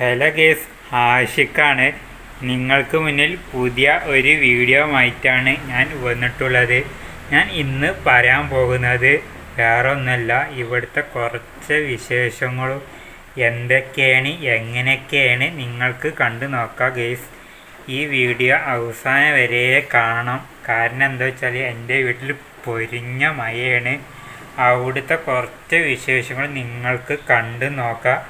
Hello guys, ആഷിഖാണ്. നിങ്ങൾക്ക് മുന്നിൽ പുതിയ ഒരു വീഡിയോ ആയിട്ടാണ് ഞാൻ വന്നിട്ടുള്ളത്. ഞാൻ ഇന്ന് പറയാൻ പോകുന്നത് വേറെ ഒന്നല്ല, ഇവിടുത്തെ കുറച്ച് വിശേഷങ്ങളും എന്തൊക്കെയാണ് എങ്ങനെയൊക്കെയാണ് നിങ്ങൾക്ക് കണ്ടു നോക്കാം ഗേസ്. ഈ വീഡിയോ അവസാനം വരെ കാണണം. കാരണം എന്താ വെച്ചാൽ എൻ്റെ വീട്ടിൽ പൊരിഞ്ഞ മഴയാണ്. അവിടുത്തെ കുറച്ച് വിശേഷങ്ങൾ നിങ്ങൾക്ക് കണ്ടു നോക്കാം.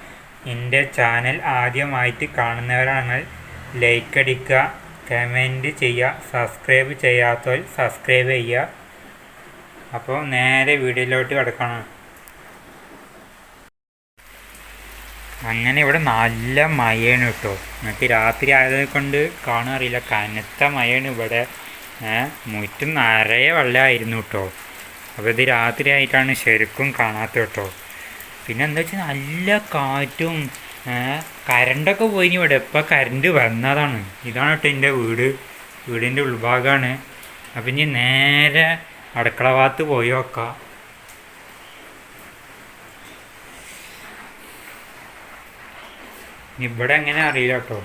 എൻ്റെ ചാനൽ ആദ്യമായിട്ട് കാണുന്നവരാണെങ്കിൽ ലൈക്ക് അടിക്കുക, കമൻറ്റ് ചെയ്യുക, സബ്സ്ക്രൈബ് ചെയ്യാത്തവർ സബ്സ്ക്രൈബ് ചെയ്യുക. അപ്പോൾ നേരെ വീഡിയോയിലോട്ട് കിടക്കണം. അങ്ങനെ ഇവിടെ നല്ല മഴയാണ് കേട്ടോ. എനിക്ക് രാത്രി ആയതിനെ കൊണ്ട് കാണാറില്ല, കനത്ത മഴയാണ് ഇവിടെ. മുറ്റും നിറയെ വെള്ളമായിരുന്നു കേട്ടോ. അപ്പോൾ ഇത് രാത്രി ആയിട്ടാണ് ശരിക്കും കാണാത്തത് കേട്ടോ. പിന്നെ എന്താ വെച്ചാൽ നല്ല കാറ്റും കരണ്ടൊക്കെ പോയിന് ഇവിടെ. ഇപ്പം കരണ്ട് വന്നതാണ്. ഇതാണ് കേട്ടോ എൻ്റെ വീടിൻ്റെ ഉൾഭാഗമാണ്. അപ്പം ഇനി നേരെ അടുക്കള ഭാഗത്ത് പോയി നോക്കാം. ഇവിടെ എങ്ങനെ അറിയില്ല കേട്ടോ.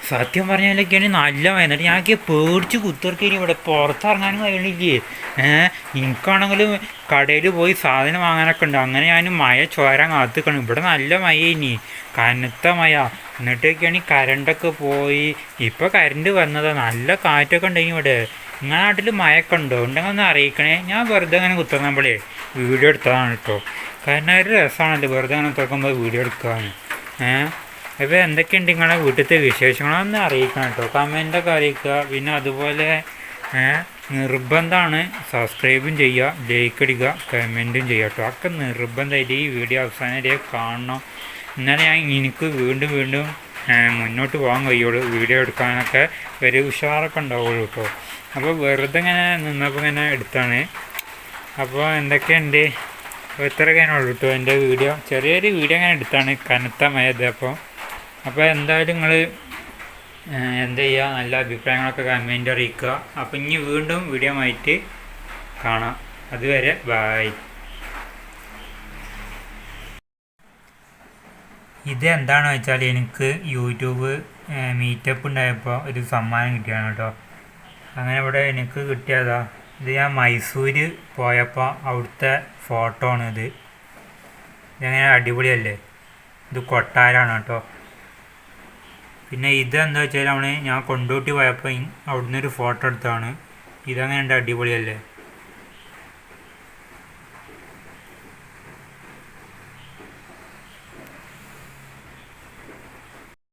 സത്യം പറഞ്ഞാലൊക്കെയാണ് നല്ല വന്നിട്ട് ഞങ്ങൾക്ക് പേടിച്ച് കുത്തിറക്കിനി. ഇവിടെ പുറത്തിറങ്ങാനും കഴിയണില്ലേ. എനിക്കാണെങ്കിലും കടയിൽ പോയി സാധനം വാങ്ങാനൊക്കെ ഉണ്ട്. അങ്ങനെ ഞാൻ മഴ ചോരാൻ കാത്തിക്കണം. ഇവിടെ നല്ല മഴ ഇനി, കനത്ത മഴ. എന്നിട്ടൊക്കെയാണ് കരണ്ടൊക്കെ പോയി. ഇപ്പോൾ കരണ്ട് വന്നതാണ്. നല്ല കാറ്റൊക്കെ ഉണ്ടെങ്കിൽ ഇവിടെ. നിങ്ങളുടെ നാട്ടിൽ മഴയൊക്കെ ഉണ്ടോ? ഉണ്ടെങ്കിൽ ഒന്ന് അറിയിക്കണേ. ഞാൻ വെറുതെ അങ്ങനെ കുത്തുന്നപ്പോഴേ വീഡിയോ എടുത്തതാണ് കേട്ടോ. കാരണം ഒരു രസമാണല്ലോ വെറുതെ അങ്ങനെ തുറക്കുമ്പോൾ വീഡിയോ എടുക്കാൻ. അപ്പോൾ എന്തൊക്കെയുണ്ട് നിങ്ങളുടെ വീട്ടിലത്തെ വിശേഷങ്ങളൊന്ന് അറിയിക്കണം കേട്ടോ. കമൻറ്റൊക്കെ അറിയിക്കുക. പിന്നെ അതുപോലെ നിർബന്ധമാണ് സബ്സ്ക്രൈബും ചെയ്യുക, ലൈക്ക് അടിക്കുക, കമൻറ്റും ചെയ്യുക കേട്ടോ. ഒക്കെ നിർബന്ധമായിട്ട് ഈ വീഡിയോ അവസാനം വരെ കാണണം. എന്നാലേ എനിക്ക് വീണ്ടും മുന്നോട്ട് പോകാൻ കഴിയുള്ളൂ. വീഡിയോ എടുക്കാനൊക്കെ ഒരു ഉഷാറൊക്കെ ഉണ്ടാവുള്ളൂ കേട്ടോ. അപ്പോൾ വെറുതെ ഇങ്ങനെ നിന്നപ്പോൾ ഇങ്ങനെ എടുത്താണ്. അപ്പോൾ എന്തൊക്കെയുണ്ട്, ഇത്രയൊക്കെ ഉള്ളൂ കേട്ടോ എൻ്റെ വീഡിയോ. ചെറിയൊരു വീഡിയോ ഇങ്ങനെ എടുത്താണ്, കനത്ത മഴയത്. അപ്പോൾ എന്തായാലും നിങ്ങൾ എന്താ ചെയ്യുക, നല്ല അഭിപ്രായങ്ങളൊക്കെ കമൻറ്റ് അറിയിക്കുക. അപ്പോൾ ഇനി വീണ്ടും വീഡിയോ ആയിട്ട് കാണാം. അതുവരെ ബായ്. ഇത് എന്താണെന്ന് വെച്ചാൽ എനിക്ക് യൂട്യൂബ് മീറ്റപ്പ് ഉണ്ടായപ്പോൾ ഒരു സമ്മാനം കിട്ടിയാണ് കേട്ടോ. അങ്ങനെ ഇവിടെ എനിക്ക് കിട്ടിയതാ. ഇത് ഞാൻ മൈസൂർ പോയപ്പോൾ അവിടുത്തെ ഫോട്ടോ ആണ് ഇത്. ഇതെങ്ങനെ അടിപൊളിയല്ലേ. ഇത് കൊട്ടാരമാണ് കേട്ടോ. പിന്നെ ഇതെന്താ വെച്ചാൽ ഞാൻ കൊണ്ടോട്ടി പോയപ്പോൾ അവിടുന്ന് ഒരു ഫോട്ടോ എടുത്തതാണ്. ഇതങ്ങനെ ഉണ്ട്, അടിപൊളിയല്ലേ.